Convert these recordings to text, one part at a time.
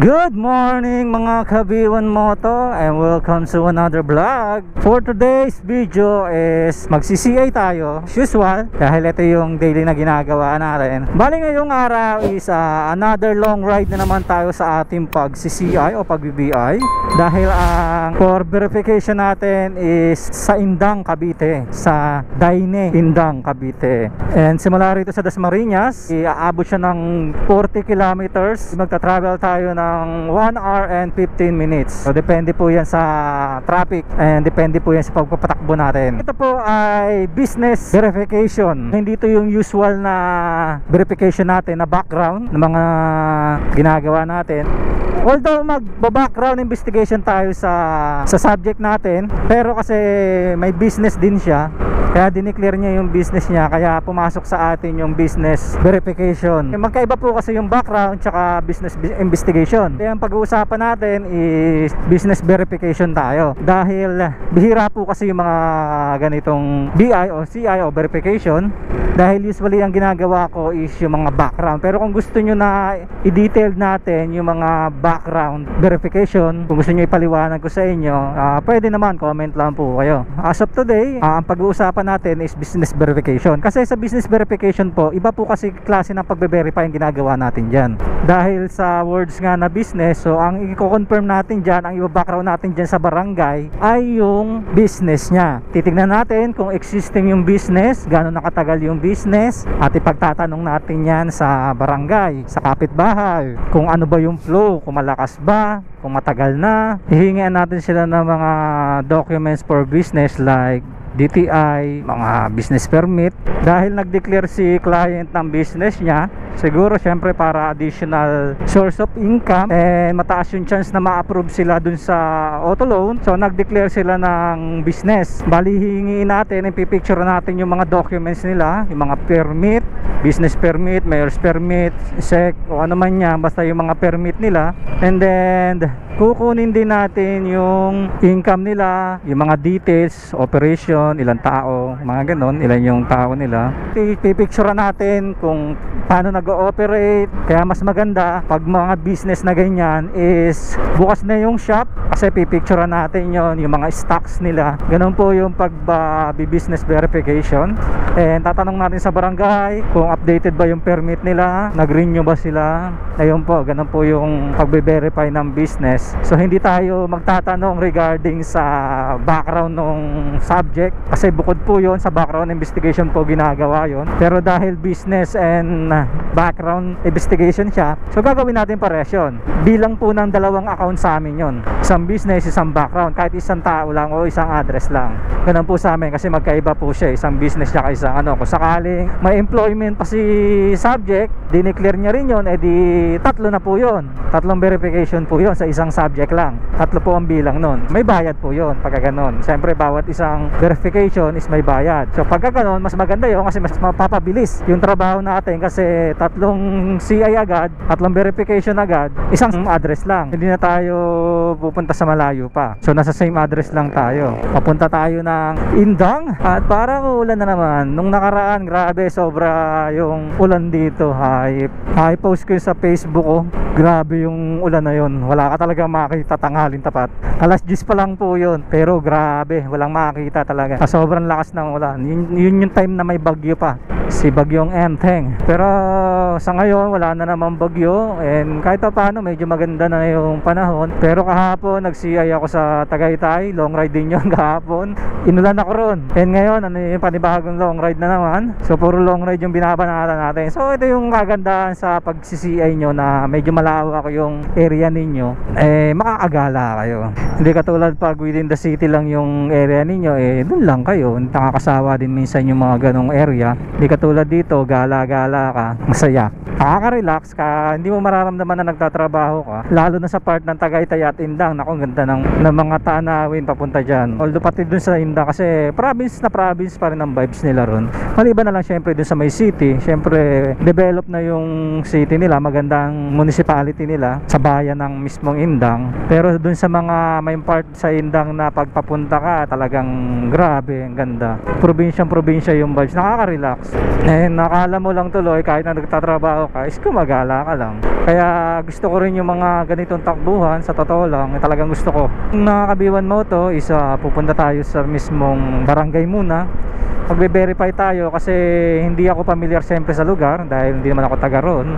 Good morning mga kabiwan moto and welcome to another vlog. For today's video is magsi-CI tayo as usual dahil ito yung daily na ginagawa natin. Bali ngayong araw is another long ride na naman tayo sa ating pag-CI o pag-BBI dahil ang for verification natin is sa Indang, Cavite, sa Daine, Indang, Cavite. And simula rito sa Dasmariñas, iaabot siya ng 40 kilometers. Magta-travel tayo ng 1 hour and 15 minutes. So depende po yan sa traffic and depende po yan sa pagpapatakbo natin. Ito po ay business verification. Hindi ito yung usual na verification natin na background ng mga ginagawa natin. Although mag-background investigation tayo sa subject natin, pero kasi may business din siya, kaya dineclare niya yung business niya, kaya pumasok sa atin yung business verification. Magkaiba po kasi yung background tsaka business investigation. Kaya ang pag-uusapan natin is business verification tayo. Dahil bihira po kasi yung mga ganitong BI o CI o verification. Dahil usually ang ginagawa ko is yung mga background. Pero kung gusto nyo na i-detail natin yung mga background verification, kung gusto nyo ipaliwanag ko sa inyo, pwede naman, comment lang po kayo. As of today, ang pag-uusapan natin is business verification. Kasi sa business verification po, iba po kasi klase ng pagbe-verify ang ginagawa natin dyan. Dahil sa words nga na business, so ang i-confirm natin dyan, ang i-background natin dyan sa barangay ay yung business nya. Titignan natin kung existing yung business, gano'n nakatagal yung business, at ipagtatanong natin yan sa barangay, sa kapitbahay, kung ano ba yung flow, kung malakas ba, kung matagal na. Hihingian natin sila ng mga documents for business like DTI, mga business permit. Dahil nag-declare si client ng business niya, siguro syempre para additional source of income and mataas yung chance na ma-approve sila dun sa auto loan, so nag-declare sila ng business. Bali hihingiin natin, ipipicture natin yung mga documents nila, yung mga permit, business permit, mayor's permit, SEC o ano man yan, basta yung mga permit nila. And then kukunin din natin yung income nila, yung mga details, operation, ilang tao, mga ganon, ilan yung tao nila. Pipicture natin kung paano nag-ooperate. Kaya mas maganda pag mga business na ganyan is bukas na yung shop, kasi pipicture natin yon, yung mga stocks nila. Ganon po yung pag-business verification. And tatanong natin sa barangay kung updated ba yung permit nila, nag-renew ba sila. Ayun po, ganon po yung pag-verify ng business. So hindi tayo magtatanong regarding sa background ng subject, kasi bukod po yon sa background investigation po ginagawa yon. Pero dahil business and background investigation siya, so gagawin natin pares yun. Bilang po ng dalawang account sa amin yon, isang business, isang background, kahit isang tao lang o isang address lang. Ganun po sa amin kasi magkaiba po siya, isang business siya isang ano. Kung sakaling may employment pa si subject, dineclare niya rin yon, edi tatlo na po yon, tatlong verification po yon sa isang subject lang. Tatlo po ang bilang nun. May bayad po yon pagka ganon. Siyempre bawat isang verification is may bayad. So pagka ganon, mas maganda yon kasi mas mapapabilis yung trabaho natin, kasi tatlong CI agad, tatlong verification agad, isang address lang. Hindi na tayo pupunta sa malayo pa. So nasa same address lang tayo. Papunta tayo ng Indang at parang ulan na naman. Nung nakaraan, grabe, sobra yung ulan dito. Hay post ko sa Facebook ko. Grabe yung ulan na yun. Wala ka talaga makita tanghalin tapat. Alas 10 pa lang po yun. Pero grabe, walang makita talaga. Sobrang lakas ng ulan. Yun yung time na may bagyo pa. Si bagyong Enteng. Pero sa ngayon, wala na naman bagyo. And kahit paano, medyo maganda na yung panahon. Pero kahapon, nag-CI ako sa Tagaytay. Long ride din yun kahapon. Inulan ako ron. And ngayon, ano yung panibagong long ride na naman. So puro long ride yung binabanatan natin. So ito yung kagandahan sa pag-CI nyo, na medyo malawak yung area ninyo. Makakagala kayo. Hindi katulad pag within the city lang yung area ninyo, dun lang kayo. Nakakasawa din minsan yung mga ganong area. Hindi katulad dito, gala-gala ka, masaya, nakaka-relax ka, hindi mo mararamdaman na nagtatrabaho ka. Lalo na sa part ng Tagaytay at Indang, naku, ganda ng mga tanawin papunta dyan. Although pati dun sa maganda kasi province na province pa rin ang vibes nila ron. Maliban na lang syempre dun sa may city, syempre develop na yung city nila, magandang municipality nila sa bayan ng mismong Indang. Pero dun sa mga may part sa Indang na pagpapunta ka, talagang grabe, ang ganda. Probinsya yung vibes, nakaka-relax. Nakala mo lang tuloy kahit na nagtatrabaho ka, is gumagala ka lang. Kaya gusto ko rin yung mga ganitong takbuhan, sa totoo lang, talagang gusto ko. Mga Kabiwan Moto is pupunta tayo sa mismong barangay muna. Magbe-verify tayo kasi hindi ako familiar siyempre sa lugar dahil hindi naman ako taga roon.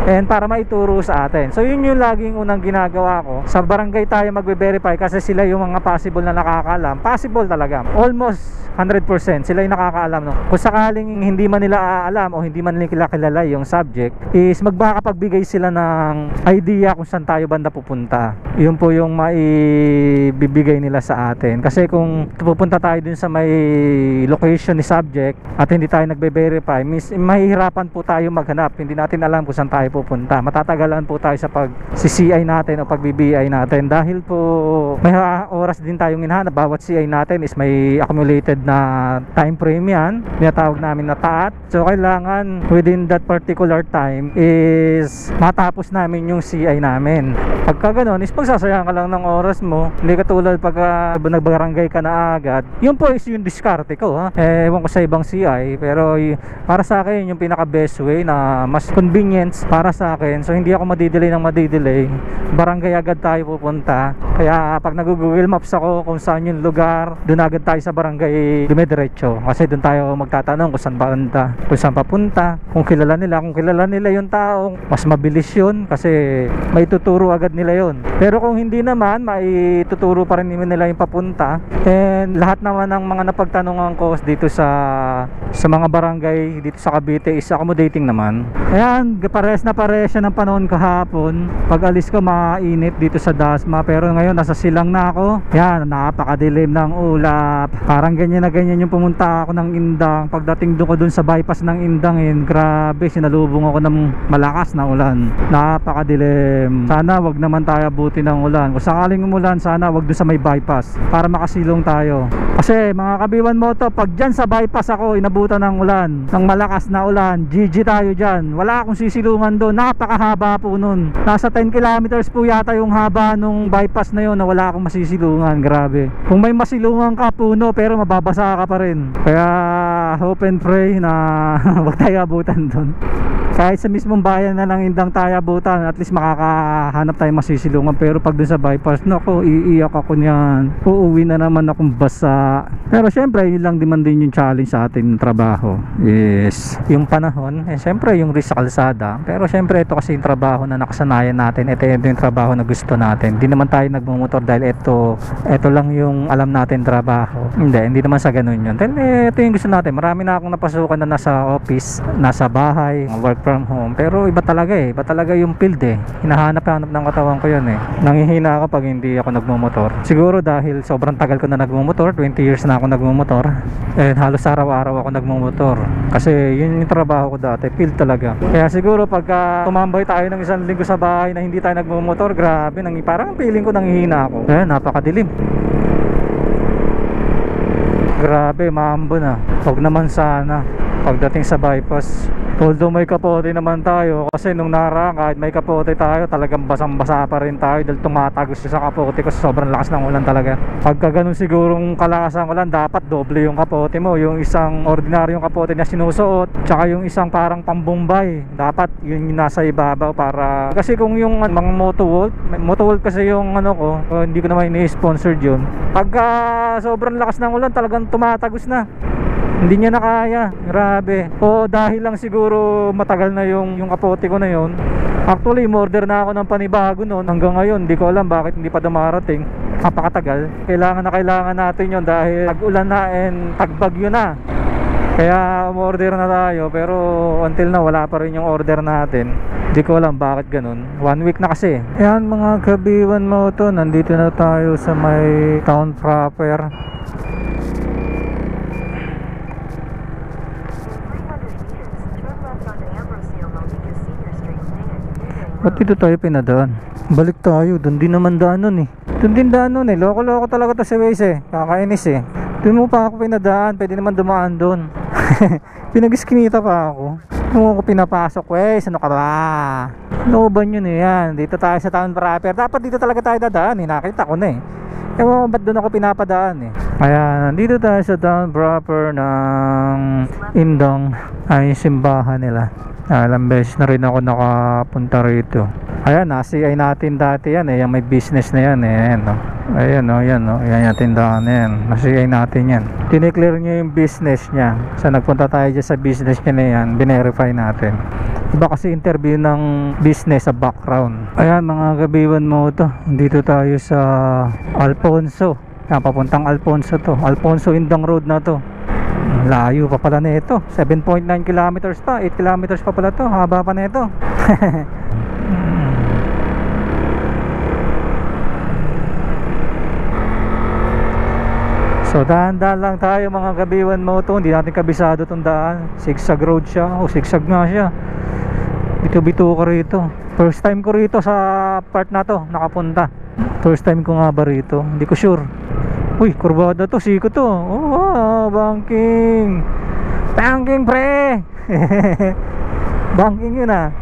And para maituro sa atin. So yun yung laging unang ginagawa ko. Sa barangay tayo magbe-verify kasi sila yung mga possible na nakakaalam. Possible talaga. Almost 100% sila yung nakakaalam. No? Kung sakaling hindi man nila aalam o hindi man nila kilala yung subject, is magkakapagbigay sila ng idea kung saan tayo banda pupunta. Yun po yung maibibigay nila sa atin. Kasi kung pupunta tayo dun sa may location ni subject at hindi tayo nagbe-verify, mahihirapan po tayo maghanap. Hindi natin alam kung saan tayo pupunta. Matatagalan po tayo sa pag-CI natin o pag-BBI natin dahil po may oras din tayong hinahanap. Bawat CI natin is may accumulated na time frame yan. Tinatawag namin na TAT. So kailangan within that particular time is matapos namin yung CI namin. Pagka ganun is pagsasayang ka lang ng oras mo. Hindi katulad pagka nagbarangay ka na agad. Yun po is yung diskarte ko ha. Ewan ko sa ibang CI pero para sa akin yung pinaka best way na mas convenience para sa akin. So hindi ako madidelay ng madidelay. Barangay agad tayo pupunta. Kaya pag nag-Google Maps ako kung saan yung lugar, doon agad tayo sa barangay dumidiretso. Kasi doon tayo magtatanong kung saan banda, kung saan papunta, kung kilala nila yung tao, mas mabilis yun kasi may tuturo agad nila yun. Pero kung hindi naman, maituturo pa rin nila yung papunta. And lahat naman ng mga napagtanungan ko dito sa mga barangay dito sa Cavite is accommodating naman. Ayan, pares siya ng panahon kahapon. Pag alis ko mainit dito sa Dasma, pero ngayon nasa Silang na ako. Yan, napakadilim ng ulap. Parang ganyan na ganyan yung pumunta ako ng Indang. Pagdating doon ko dun sa bypass ng Indang, grabe, sinalubong ako ng malakas na ulan. Napakadilim. Sana wag naman tayo abutin ng ulan. Kung sakaling umulan, sana wag doon sa may bypass para makasilong tayo. Kasi mga Kabiwan Moto, pag dyan sa bypass ako inabutan ng ulan, ng malakas na ulan, GG tayo dyan. Wala akong sisilungan doon. Napakahaba po nun. Nasa 10 kilometers po yata yung haba nung bypass na yun na wala akong masisilungan. Grabe. Kung may masilungan ka, puno, pero mababasa ka pa rin. Kaya hope and pray na wag tayo abutan doon. Kahit sa mismong bayan na ng Indang tayo abutan, at least makakahanap tayo masisilungan. Pero pag dun sa bypass, naku, iiyak ako niyan. Uuwi na naman akong basa. Pero syempre, yun lang din yung challenge sa ating trabaho is yung panahon. Syempre yung risk sa kalsada. Pero syempre ito kasi yung trabaho na nakasanayan natin. Ito yung trabaho na gusto natin. Hindi naman tayo nagmumotor dahil ito lang yung alam natin trabaho. Hindi naman sa ganun yun. Dahil ito yung gusto natin. Marami na akong napasukan na nasa office, nasa bahay, work from home. Pero iba talaga yung field hinahanap-hanap ng katawan ko yun Nanghihina ako pag hindi ako nagmumotor. Siguro dahil sobrang tagal ko na nagmumotor, 20 years na ako nagmumotor. And halos araw-araw ako nagmumotor. Kasi yun yung trabaho ko dati, field talaga. Kaya siguro pagka tumambay tayo ng isang linggo sa bahay na hindi tayo nagmumotor, grabe, parang feeling ko nanghihina ako. Napakadilim. Grabe, maambon Huwag naman sana pagdating sa bypass. Although may kapote naman tayo, kasi nung nakaraan kahit may kapote tayo, talagang basang-basa pa rin tayo dahil tumatagos sa kapote kasi sobrang lakas ng ulan talaga. Pagka ganun sigurong kalakas ng ulan, dapat doble yung kapote mo. Yung isang ordinaryong kapote na sinusuot, tsaka yung isang parang pambumbay, dapat yun yung nasa ibabaw para... Kasi kung yung mga Motowolf kasi yung hindi ko naman ini-sponsored yun. Pagka sobrang lakas ng ulan, talagang tumatagos na. Hindi niya na kaya. Grabe. O dahil lang siguro matagal na yung kapote ko na yun. Actually, order na ako ng panibago noon. Hanggang ngayon, hindi ko alam bakit hindi pa dumarating. Napakatagal. Kailangan natin yun dahil tag-ulan na and tagbagyo na. Kaya umorder na tayo. Pero until na wala pa rin yung order natin. Hindi ko alam bakit ganun. 1 week na kasi. Yan mga Kabiwan Moto, nandito na tayo sa may town proper. Ba't dito tayo pinadaan? Balik tayo, doon din naman daan nun Doon din daan nun Loko-loko talaga to si Waze Kakainis Doon mo pa ako pinadaan, pwede naman dumaan doon. Pinag-iskinita pa ako. Doon ako pinapasok, ano ka ba? Looban yun eh, yan. Dito tayo sa town proper. Dapat dito talaga tayo dadaan eh, nakita ko na eh. Ewan ko ba't doon ako pinapadaan eh. Kaya nandito tayo sa town proper ng Indong. Ay yung simbahan nila. Alam beses na rin ako nakapunta rito. Ayan, nasi-ay natin dati yan eh. Yung may business na yan eh. Ayan no. Ayan no, yan no. Ayan yung tindahan na yan. Nasi-ay natin yan. Tineclear niya yung business niya. So nagpunta tayo dyan sa business niya na yan. Binerify natin. Iba kasi interview ng business sa background. Ayan mga kabiwan mo to. Dito tayo sa Alfonso. Yan, papuntang Alfonso to. Alfonso Indang Road na to. Layo pa pala na ito. 7.9 kilometers pa. 8 kilometers pa pala to. Haba pa na ito. So dahan-dahan lang tayo mga kabiwan mo to. Hindi natin kabisado itong daan. Zigzag road siya. O zigzag nga siya. Bito-bito ko rito. First time ko rito sa part na to nakapunta. First time ko nga ba rito. Hindi ko sure. Uy, kurbada to, siko to. Oh, wow, banking. Banking pre. Banking yun ah.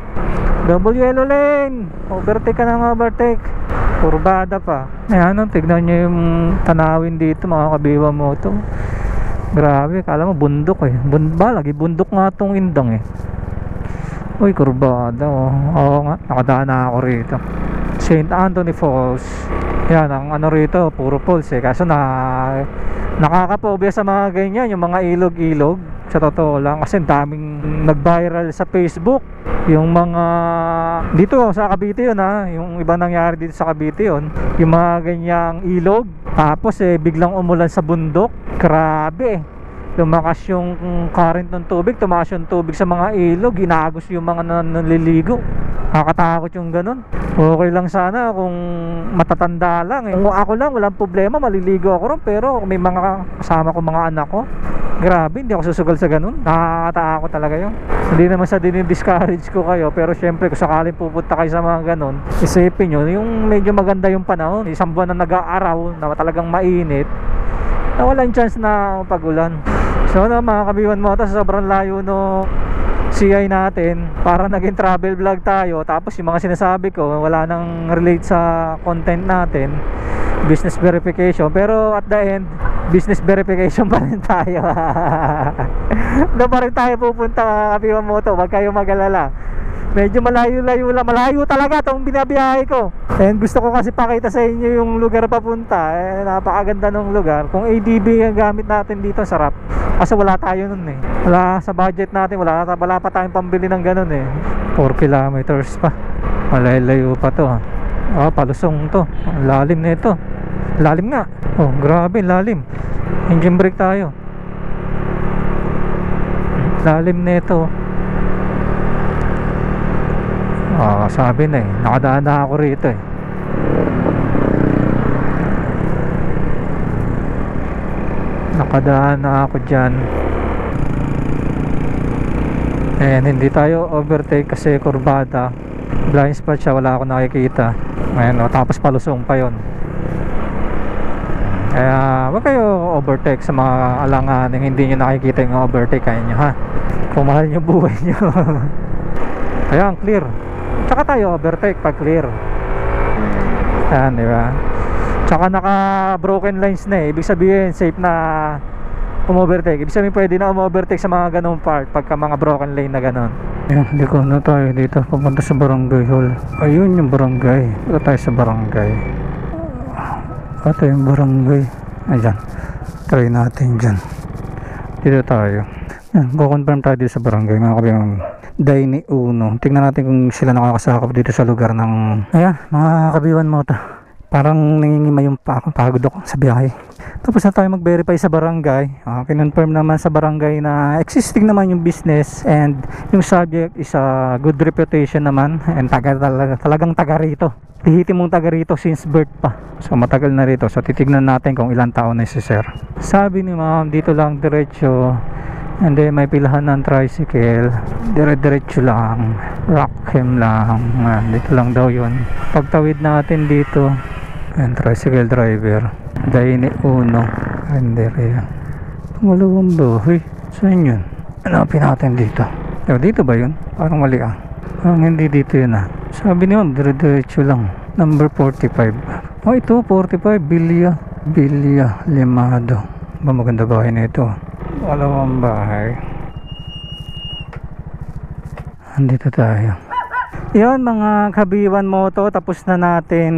Double yellow lane. Overtake ka ng overtake. Kurbada pa. Ayan, tignan nyo yung tanawin dito mga kabiwa mo to. Grabe, kala mo bundok eh. Lagi bundok nga tong Indang eh. Uy, kurbada oh. Oo nga, nakadaan na ako rito. St. Anthony Falls. Yan, ang ano rito, puro falls eh. Kaso nakakapobya sa mga ganyan, yung mga ilog-ilog. Sa totoo lang, kasi daming nag-viral sa Facebook. Yung mga, dito sa Cavite yun ha, yung iba nangyari dito sa Cavite yun. Yung mga ganyang ilog, tapos biglang umulan sa bundok. Grabe eh. Lumakas yung current ng tubig, tumakas yung tubig sa mga ilog, ginagos yung mga naliligo. Nakakatakot yung ganun. Okay lang sana kung matatanda lang eh. Kung ako lang, walang problema, maliligo ako ron. Pero kung may mga kasama ko, mga anak ko, grabe, hindi ako susugal sa ganun. Nakakatakot talaga yun. Hindi naman sa dinidiscourage ko kayo, pero syempre kung sakaling pupunta kayo sa mga ganun, isipin nyo, yung medyo maganda yung panahon, isang buwan na nag-aaraw, na talagang mainit, na walang chance na pag-ulan. So mga kabiwan mo, sa sobrang layo no CI natin, para naging travel vlog tayo, tapos yung mga sinasabi ko wala nang relate sa content natin, business verification, pero at the end business verification pa rin tayo. Doon pa rin tayo pupunta mga kabiwan mo to, wag kayo mag-alala. Medyo malayo-layo lang, malayo talaga itong binabiyahe ko. And gusto ko kasi pakita sa inyo yung lugar papunta. Napakaganda ng lugar. Kung ADB ang gamit natin dito, sarap. Kasi wala tayo nun eh. Wala sa budget natin, wala pa tayong pambili ng ganun eh. 4 kilometers pa. Malayo pa to ha. Palusong to. Lalim na ito. Lalim nga. Oh, grabe, lalim. Engine brake tayo. Lalim na ito. Sabi na eh, nakadaan na ako rito eh. Nakadaan na ako dyan. And hindi tayo overtake kasi kurbada. Blind spot siya, wala akong nakikita. Ayan, tapos palusong pa yon. Kaya wag kayo overtake sa mga alanganing hindi nyo nakikita yung overtake. Kaya nyo ha, kung mahal nyo buhay nyo. Ayan, clear. Tsaka tayo overtake pag clear. Ayan, diba? Tsaka naka broken lines na eh. Ibig sabihin safe na umovertake. Ibig sabihin pwede na umovertake sa mga ganong part pagka mga broken lane na ganon. Ayan, liko na tayo dito pupunta sa barangay hall. Ayun yung barangay. Punta tayo sa barangay. Ito yung barangay. Ayan, try natin dyan. Dito tayo. Ayan, go-confirm tayo dito sa barangay mga kabiyang Daini Uno. Tingnan natin kung sila nakakasakop dito sa lugar ng, ayan mga kabiwan mo to. Parang nangingimay yung pagod ako sa biyahe. Tapos na tayo mag-verify sa barangay. Kinonfirm naman sa barangay na existing naman yung business and yung subject is a good reputation naman and talagang taga rito. Lihiti mong taga rito since birth pa. So matagal na rito. So titignan natin kung ilang taon na si sir. Sabi ni ma'am dito lang diretso. And then may pilahan ng tricycle, dire-diretso lang, Rockham lang. Dito lang daw yun. Pagtawid natin dito, and tricycle driver Daini Uno. Karinderya. Malawang bahay. Saan yun? Hanapin natin dito. Dito ba yun? Parang mali ah. Parang hindi dito yun ah. Sabi niyo, dire-diretso lang. Number 45. Oh, ito, 45. Bilya Limado. Ba maganda bahay na ito. Malawang bahay. Andito tayo. Yan mga kabiwan moto, tapos na natin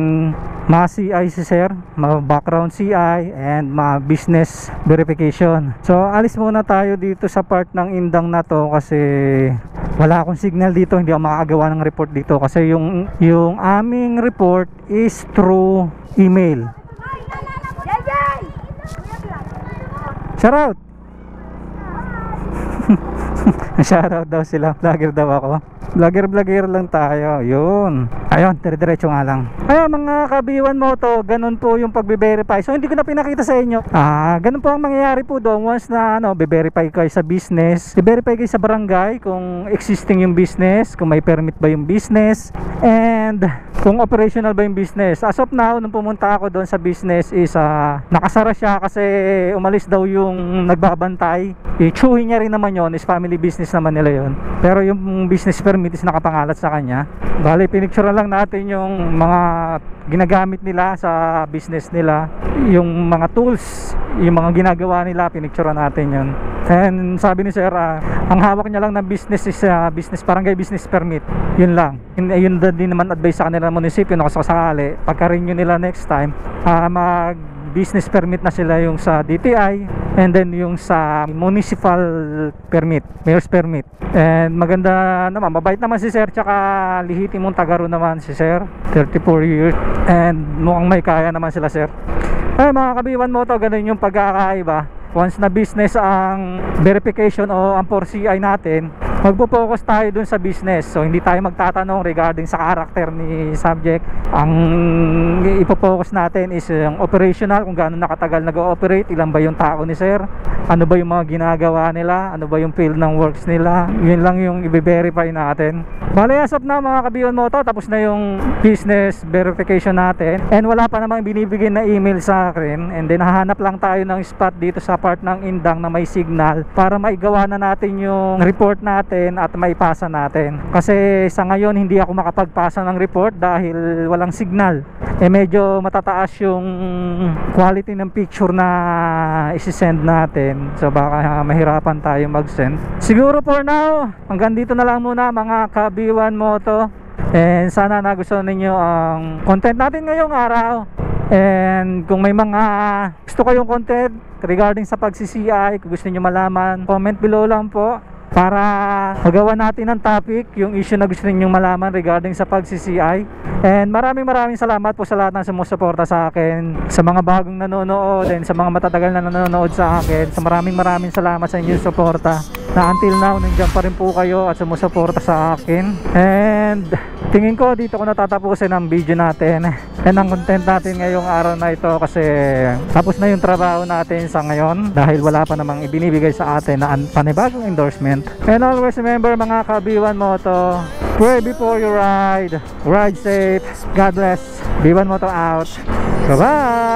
ma-CI si sir, ma-background CI and ma-business verification. So alis muna tayo dito sa part ng Indang na to kasi wala akong signal dito, hindi ako makakagawa ng report dito kasi yung aming report is through email. Shout out! Shoutout daw sila. Vlogger daw ako. Vlogger lang tayo. Yun. Ayun, dire-diretso nga lang. Ayun mga kabiwan moto, ganun po yung pagbe-verify. So hindi ko na pinakita sa inyo. Ganun po ang mangyayari po doon. Once na be-verify kayo sa business, i-verify kayo sa barangay kung existing yung business, kung may permit ba yung business, and kung operational ba yung business. As of now, nung pumunta ako doon sa business is nakasara siya kasi umalis daw yung nagbabantay. I-chewy niya rin naman yon, is family business naman nila yon. Pero yung business permit is nakapangalat sa kanya. Bali, pinicture lang natin yung mga ginagamit nila sa business nila, yung mga tools, yung mga ginagawa nila, pinicture natin yun. And sabi ni sir, ang hawak niya lang ng business is business, barangay business permit. Yun lang. Yun din naman advice sa kanila ng munisipyo na kasakali, pagka-renew nila next time, mag business permit na sila yung sa DTI and then yung sa municipal permit, mayor's permit. And maganda naman, mabait naman si sir, tsaka lihitin mong tagaro naman si sir, 34 years, and mukhang may kaya naman sila sir. Ay mga kabiwan mo to, ganun yung pagkakaiba. Once na business ang verification o ang 4CI natin, magpo-focus tayo dun sa business. So hindi tayo magtatanong regarding sa character ni subject. Ang ipo-focus natin is yung operational, kung gaano nakatagal nag-ooperate, ilan ba yung tao ni sir, ano ba yung mga ginagawa nila, ano ba yung field ng works nila. Yun lang yung i-verify natin. Bale, as of now mga kabiyon mo to, tapos na yung business verification natin and wala pa namang binibigay na email sa akin, and then hahanap lang tayo ng spot dito sa part ng Indang na may signal para maigawa na natin yung report natin at maipasa natin. Kasi sa ngayon hindi ako makapagpasa ng report dahil walang signal. Medyo matataas yung quality ng picture na isi-send natin, so baka mahirapan tayo mag-send. Siguro for now, hanggang dito na lang muna mga kabiwan moto, and sana nagustuhan ninyo ang content natin ngayong araw. And kung may mga gusto kayong content regarding sa pag-CCI, kung gusto niyo malaman, comment below lang po para magawa natin ng topic, yung issue na gusto ninyong malaman regarding sa pag-CCI. And maraming salamat po sa lahat ng sumusuporta sa akin, sa mga bagong nanonood and sa mga matatagal na nanonood sa akin. So maraming salamat sa inyong suporta, na until now nandiyan pa rin po kayo at sumusuporta sa akin. And tingin ko dito ko natatapusin ang video natin and ang content natin ngayong araw na ito, kasi tapos na yung trabaho natin sa ngayon dahil wala pa namang ibinibigay sa atin na panibagong endorsement. And always remember mga kabiwan moto, pray before you ride, ride safe, God bless, Biwan Moto out, bye bye.